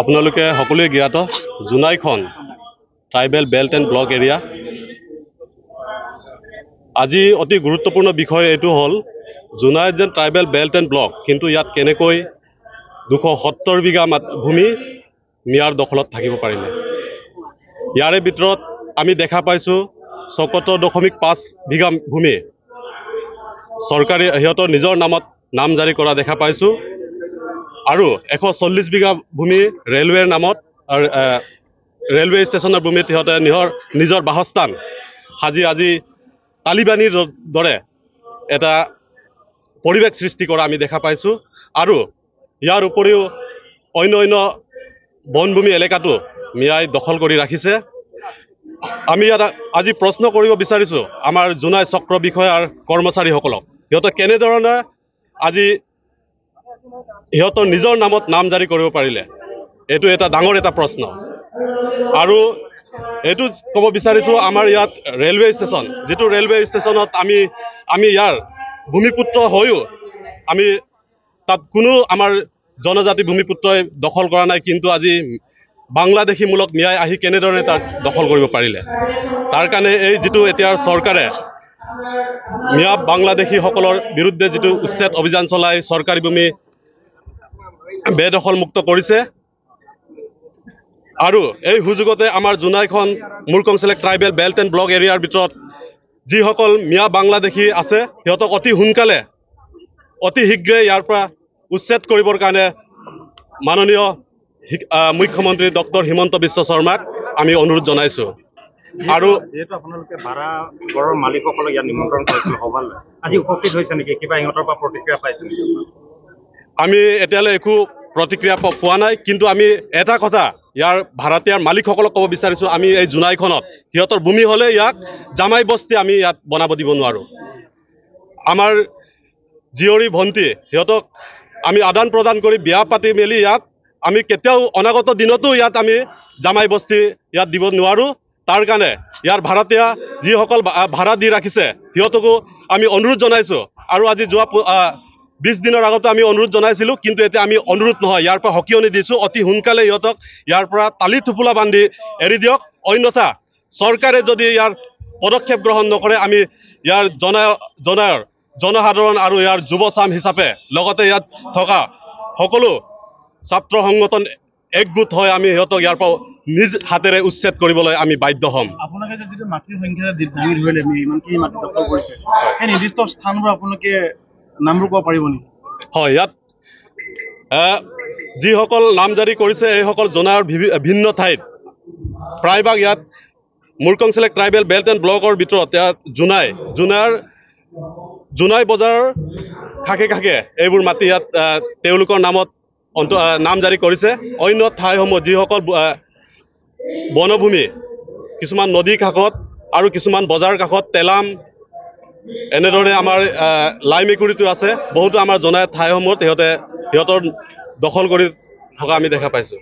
আপোনালোকে সকলোৱে জ্ঞাত জোনাইখন tribal belt and block area. আজি অতি গুৰুত্বপূৰ্ণ বিষয় এইটো হ'ল জোনাইত যেন ট্ৰাইবেল বেল্ট এণ্ড ব্লক, কিন্তু ইয়াত কেনেকৈ 270 বিঘা ভূমি মিয়াৰ দখলত থাকিব পাৰিলে। ইয়াৰে ভিতৰত আমি দেখা পাইছোঁ ৭৪.৫ বিঘা ভূমি চৰকাৰী সিহঁতৰ নিজৰ নামত নাম জাৰি কৰা দেখা পাইছোঁ, আৰু 140 বিঘা ভূমি ৰেলৱেৰ নামত, আৰু ৰেলৱে ষ্টেচনৰ ভূমিত সিহঁতে নিজৰ বাসস্থান সাজি আজি তালিবানীৰ দৰে এটা পৰিৱেশ সৃষ্টি কৰা আমি দেখা পাইছোঁ। আৰু ইয়াৰ উপৰিও অন্য বনভূমি এলেকাটো মিয়াই দখল কৰি ৰাখিছে। আমি ইয়াত আজি প্ৰশ্ন কৰিব বিচাৰিছোঁ আমাৰ জোনাই চক্ৰ বিষয়াৰ কৰ্মচাৰীসকলক, সিহঁতে কেনেধৰণে আজি সিহঁতৰ নিজৰ নামত নাম জাৰি কৰিব পাৰিলে, এইটো এটা ডাঙৰ এটা প্ৰশ্ন। আৰু এইটো ক'ব বিচাৰিছোঁ আমাৰ ইয়াত ৰেলৱে ষ্টেচন, যিটো ৰেলৱে ষ্টেচনত আমি ইয়াৰ ভূমিপুত্ৰ হৈও আমি তাত কোনো আমাৰ জনজাতি ভূমিপুত্ৰই দখল কৰা নাই, কিন্তু আজি বাংলাদেশীমূলক ন্যায় আহি কেনেধৰণে তাক দখল কৰিব পাৰিলে। তাৰ কাৰণে এই যিটো এতিয়াৰ চৰকাৰে মিয়া বাংলাদেশীসকলৰ বিৰুদ্ধে যিটো উচ্ছেদ অভিযান চলাই চৰকাৰী ভূমি বেদখলমুক্ত কৰিছে, আৰু এই সুযোগতে আমাৰ জোনাইখন Murkong Selek tribal belt and block এৰিয়াৰ ভিতৰত যিসকল মিয়া বাংলাদেশী আছে সিহঁতক অতি সোনকালে অতি শীঘ্ৰে ইয়াৰ পৰা উচ্ছেদ কৰিবৰ কাৰণে মাননীয় মুখ্যমন্ত্ৰী ডক্টৰ হিমন্ত বিশ্ব শৰ্মাক আমি অনুৰোধ জনাইছোঁ। আৰু যেহেতু আপোনালোকে ভাড়া ঘৰৰ মালিকসকলক ইয়াত নিমন্ত্ৰণ কৰিছিল সভালৈ, আজি উপস্থিত হৈছে নেকি? কিবা সিহঁতৰ পৰা প্ৰতিক্ৰিয়া পাইছে নেকি? আমি এতিয়ালৈ একো প্ৰতিক্ৰিয়া পোৱা নাই, কিন্তু আমি এটা কথা ইয়াৰ ভাড়াতীয়াৰ মালিকসকলক ক'ব বিচাৰিছোঁ, আমি এই জোনাইখনত সিহঁতৰ ভূমি হ'লে ইয়াক জামাই বস্তি আমি ইয়াত বনাব দিব নোৱাৰোঁ। আমাৰ জীয়ৰী ভণ্টি সিহঁতক আমি আদান প্ৰদান কৰি বিয়া পাতি মেলি ইয়াত আমি কেতিয়াও অনাগত দিনতো ইয়াত আমি জামাই বস্তি ইয়াত দিব নোৱাৰোঁ। তাৰ কাৰণে ইয়াৰ ভাড়াতীয়া যিসকল ভাড়া দি ৰাখিছে সিহঁতকো আমি অনুৰোধ জনাইছোঁ, আৰু আজি যোৱা 20 দিনৰ আগতে আমি অনুৰোধ জনাইছিলোঁ, কিন্তু এতিয়া আমি অনুৰোধ নহয়, ইয়াৰ পৰা সকিয়নি দিছোঁ, অতি সোনকালে ইহঁতক ইয়াৰ পৰা তালি টোপোলা বান্ধি এৰি দিয়ক, অন্যথা চৰকাৰে যদি ইয়াৰ পদক্ষেপ গ্ৰহণ নকৰে আমি ইয়াৰ জনসাধাৰণ আৰু ইয়াৰ যুৱচাম হিচাপে লগতে ইয়াত থকা সকলো ছাত্ৰ সংগঠন একগোট হৈ আমি সিহঁতক ইয়াৰ পৰা নিজ হাতেৰে উচ্ছেদ কৰিবলৈ আমি বাধ্য হ'ম। আপোনালোকে যিটো মাটিৰ সংখ্যা দাঙি ধৰিলে, ইমানখিনি মাটি দখল কৰিছে, সেই নিৰ্দিষ্ট স্থানবোৰ আপোনালোকে নামবোৰ ক'ব পাৰিব নেকি? হয়, ইয়াত যিসকল নাম জাৰি কৰিছে এইসকল জোনাইৰ ভিন্ন ঠাইত, প্ৰায়ভাগ ইয়াত Murkong Selek tribal belt and ব্লকৰ ভিতৰত ইয়াত জোনাই বজাৰৰ কাষে কাষে এইবোৰ মাটি ইয়াত তেওঁলোকৰ নামত নাম জাৰি কৰিছে। অন্য ঠাইসমূহ যিসকল বনভূমি, কিছুমান নদীৰ কাষত আৰু কিছুমান বজাৰ কাষত তেলাম, এনেদৰে আমাৰ লাই মেকুৰীটো আছে, বহুতো আমাৰ জনাই ঠাইসমূহত সিহঁতৰ দখল কৰি থকা আমি দেখা পাইছোঁ।